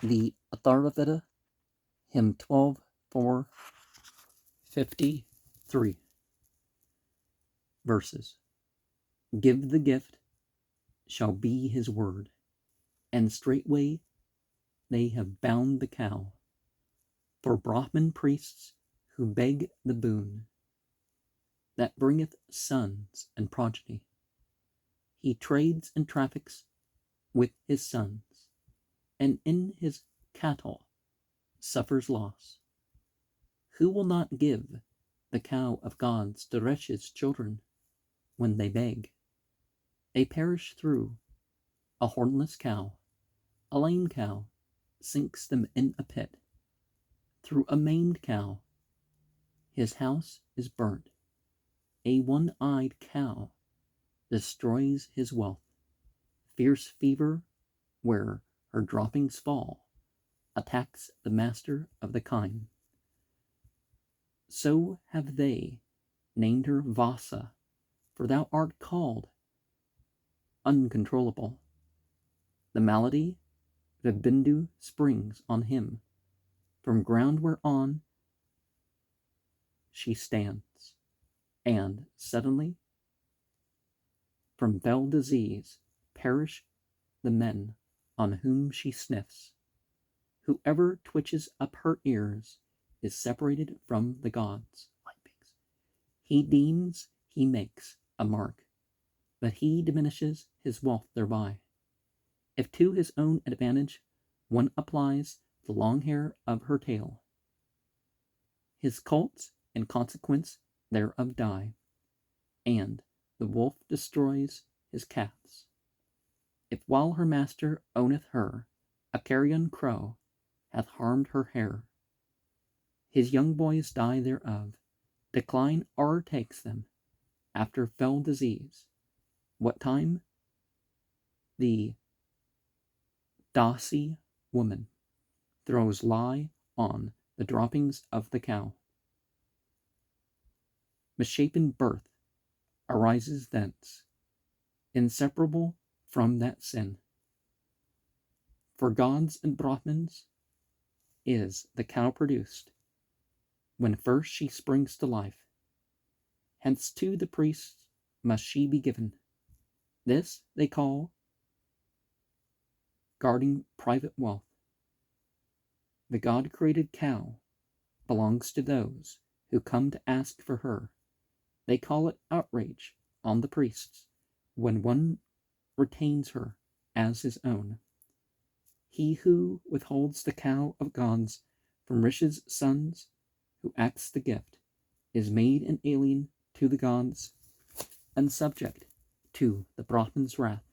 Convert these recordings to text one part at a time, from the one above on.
The Atharvaveda, hymn 12:453, verses. Give the gift shall be his word, and straightway they have bound the cow. For Brahmin priests who beg the boon that bringeth sons and progeny, he trades and traffics with his sons, and in his cattle suffers loss. Who will not give the cow of gods to wretched children when they beg? They perish through a hornless cow. A lame cow sinks them in a pit. Through a maimed cow his house is burnt. A one-eyed cow destroys his wealth. Fierce fever, where her droppings fall, attacks the master of the kine. So have they named her Vasa, for thou art called uncontrollable. The malady Vibindu springs on him from ground whereon she stands, and suddenly from fell disease perish the men on whom she sniffs. Whoever twitches up her ears is separated from the gods. He deems he makes a mark, but he diminishes his wealth thereby. If to his own advantage one applies the long hair of her tail, his colts in consequence thereof die, and the wolf destroys his calves. If while her master owneth her, a carrion crow hath harmed her hair, his young boys die thereof. Decline o'ertakes them after fell disease. What time the Dasi woman throws lie on the droppings of the cow. Misshapen birth arises thence, inseparable from that sin. For gods and Brahmins is the cow produced, when first she springs to life. Hence to the priests must she be given. This they call guarding private wealth. The God-created cow belongs to those who come to ask for her. They call it outrage on the priests when one retains her as his own. He who withholds the cow of gods from rishis' sons, who acts the gift, is made an alien to the gods and subject to the Brahman's wrath.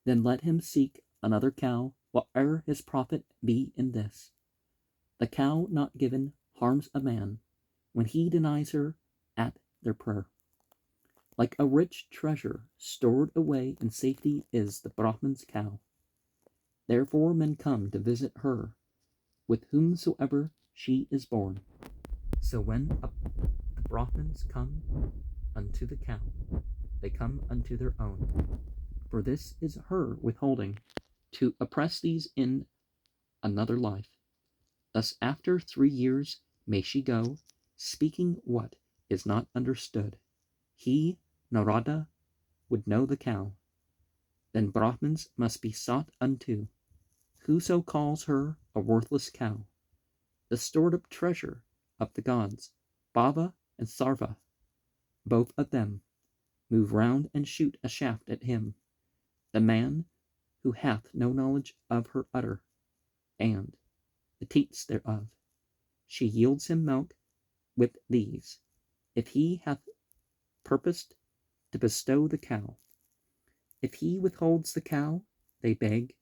Then let him seek another cow, whate'er his profit be in this. The cow not given harms a man when he denies her at their prayer. Like a rich treasure stored away in safety is the Brahman's cow. Therefore men come to visit her with whomsoever she is born. So when the Brahmins come unto the cow, they come unto their own. For this is her withholding, to oppress these in another life. Thus after 3 years may she go, speaking what is not understood. He, Narada, would know the cow. Then Brahmins must be sought unto. Whoso calls her a worthless cow, the stored-up treasure of the gods, Bhava and Sarva, both of them, move round and shoot a shaft at him, the man who hath no knowledge of her udder, and the teats thereof. She yields him milk with these, if he hath purposed to bestow the cow. If he withholds the cow, they beg.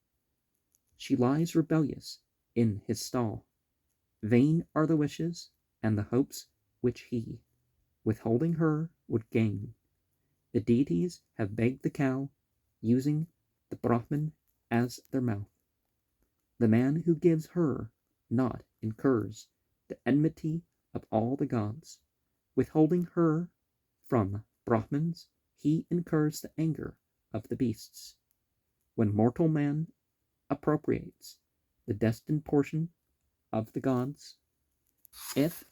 She lies rebellious in his stall. Vain are the wishes and the hopes which he, withholding her, would gain. The deities have begged the cow, using the Brahman as their mouth. The man who gives her not incurs the enmity of all the gods. Withholding her from Brahmins, he incurs the anger of the beasts. When mortal man appropriates the destined portion of the gods. If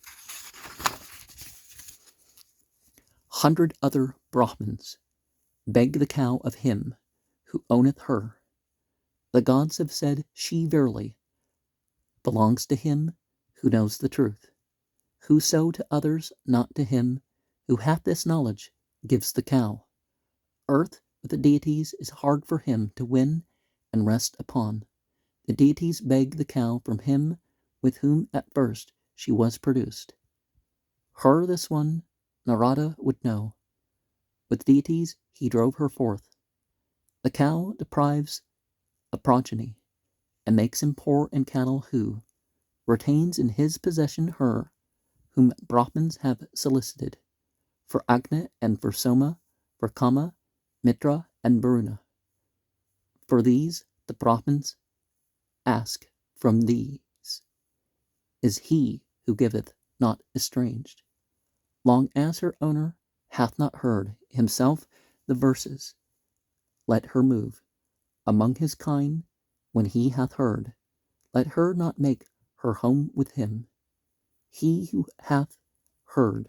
100 other Brahmins beg the cow of him who owneth her, the gods have said she verily belongs to him who knows the truth. Whoso to others, not to him who hath this knowledge, gives the cow. Earth with the deities is hard for him to win and rest upon. The deities beg the cow from him with whom at first she was produced. Her this one Narada would know. With deities he drove her forth. The cow deprives a progeny, and makes him poor in cattle who retains in his possession her whom Brahmins have solicited, for Agni and for Soma, for Kama, Mitra, and Varuna. For these the Brahmins ask from these is he who giveth not estranged. Long as her owner hath not heard himself the verses, let her move among his kind when he hath heard. Let her not make her home with him. He who hath heard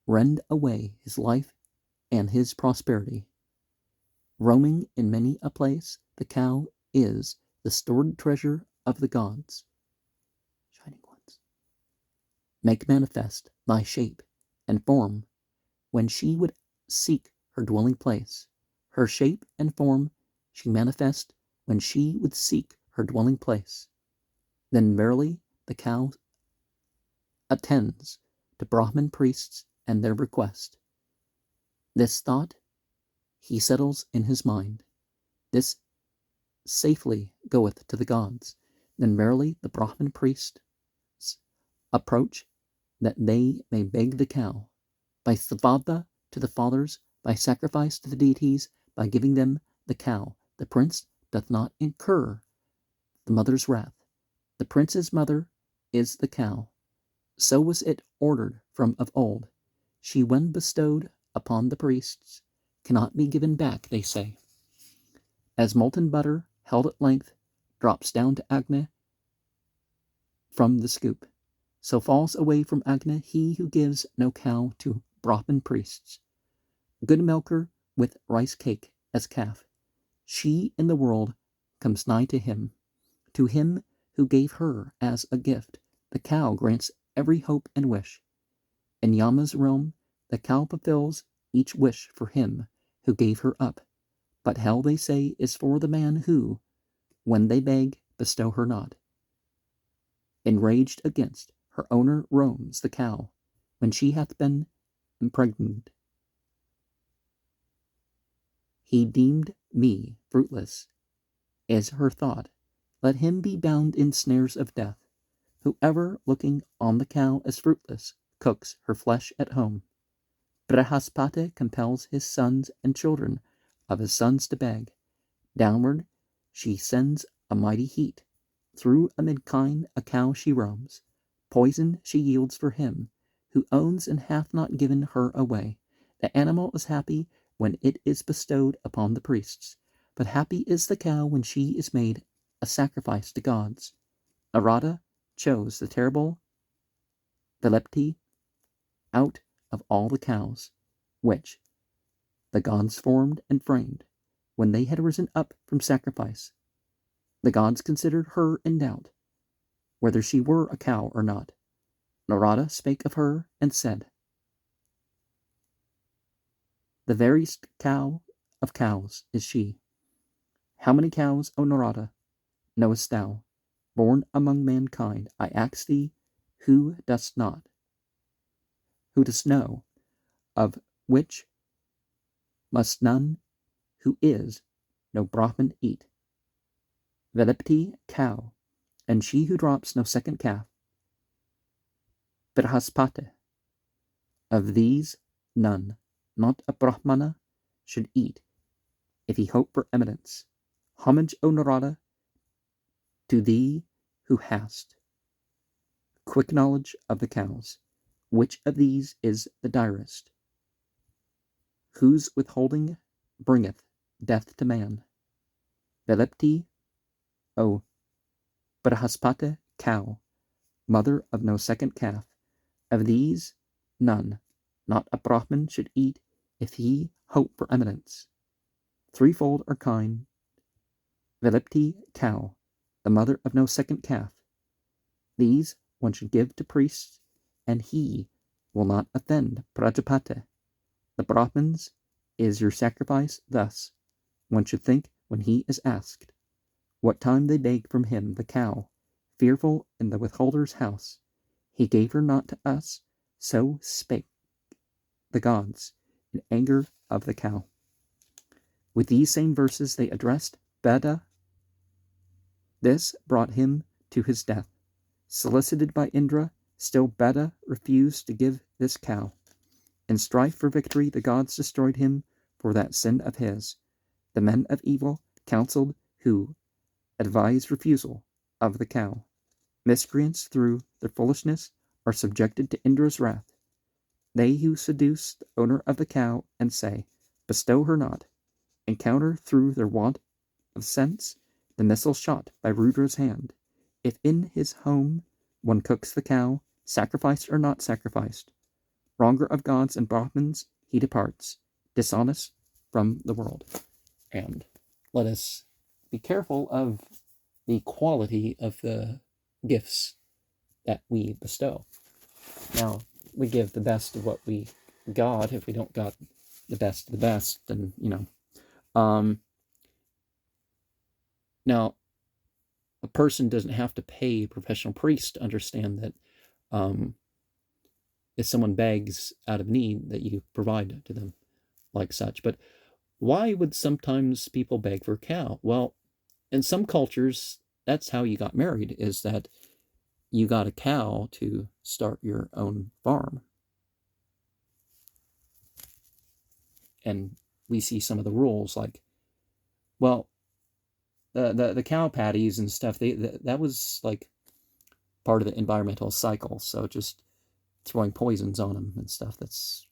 rend away his life and his prosperity. Roaming in many a place, the cow is the stored treasure of the gods. Shining ones, make manifest thy shape and form when she would seek her dwelling place. Her shape and form she manifest when she would seek her dwelling place. Then verily the cow attends to Brahmin priests and their request. This thought he settles in his mind. This safely goeth to the gods. Then verily the Brahmin priests approach that they may beg the cow. By savada to the fathers, by sacrifice to the deities, by giving them the cow, the prince doth not incur the mother's wrath. The prince's mother is the cow. So was it ordered from of old. She, when bestowed upon the priests, cannot be given back, they say. As molten butter, held at length, drops down to Agni from the scoop, so falls away from Agni he who gives no cow to Brahmin priests. Good milker with rice cake as calf, she in the world comes nigh to him. To him who gave her as a gift, the cow grants every hope and wish. In Yama's realm, the cow fulfills each wish for him who gave her up. But hell, they say, is for the man who, when they beg, bestow her not. Enraged against her owner roams the cow, when she hath been impregned. He deemed me fruitless, is her thought. Let him be bound in snares of death. Whoever, looking on the cow as fruitless, cooks her flesh at home. Brihaspati compels his sons and children of his sons to beg. Downward she sends a mighty heat. Through amid kine a cow she roams. Poison she yields for him who owns and hath not given her away. The animal is happy when it is bestowed upon the priests, but happy is the cow when she is made a sacrifice to gods. Narada chose the terrible Velepti out of all the cows, which the gods formed and framed. When they had risen up from sacrifice, the gods considered her in doubt, whether she were a cow or not. Narada spake of her and said, the veriest cow of cows is she. How many cows, O Narada, knowest thou, born among mankind? I ask thee, who dost not, who dost know, of which must none who is no Brahmin eat? Velepti, cow, and she who drops no second calf. Brihaspati, of these none, not a Brahmana, should eat, if he hope for eminence. Homage, O Narada, to thee who hast quick knowledge of the cows. Which of these is the direst, whose withholding bringeth death to man? Velepti, O Brahaspati cow, mother of no second calf. Of these, none, not a Brahmin, should eat if he hope for eminence. Threefold are kind. Velipti cow, the mother of no second calf. These one should give to priests, and he will not offend Prajapati. The Brahmins is your sacrifice thus. One should think when he is asked, what time they beg from him the cow, fearful in the withholder's house. He gave her not to us, so spake the gods in anger of the cow. With these same verses they addressed Veda. This brought him to his death. Solicited by Indra, still Veda refused to give this cow. In strife for victory, the gods destroyed him for that sin of his. The men of evil counseled who advised refusal of the cow. Miscreants, through their foolishness, are subjected to Indra's wrath. They who seduce the owner of the cow and say, bestow her not, encounter through their want of sense the missile shot by Rudra's hand. If in his home one cooks the cow, sacrificed or not sacrificed, wronger of gods and Brahmins, he departs, dishonest from the world. And let us be careful of the quality of the gifts that we bestow. Now, we give the best of what we got. If we don't got the best of the best, then, now, a person doesn't have to pay a professional priest to understand that if someone begs out of need, that you provide to them like such. But why would sometimes people beg for a cow? Well, in some cultures, that's how you got married, is that you got a cow to start your own farm. And we see some of the rules, like, well, the cow patties and stuff, that was like part of the environmental cycle. So just throwing poisons on them and stuff, that's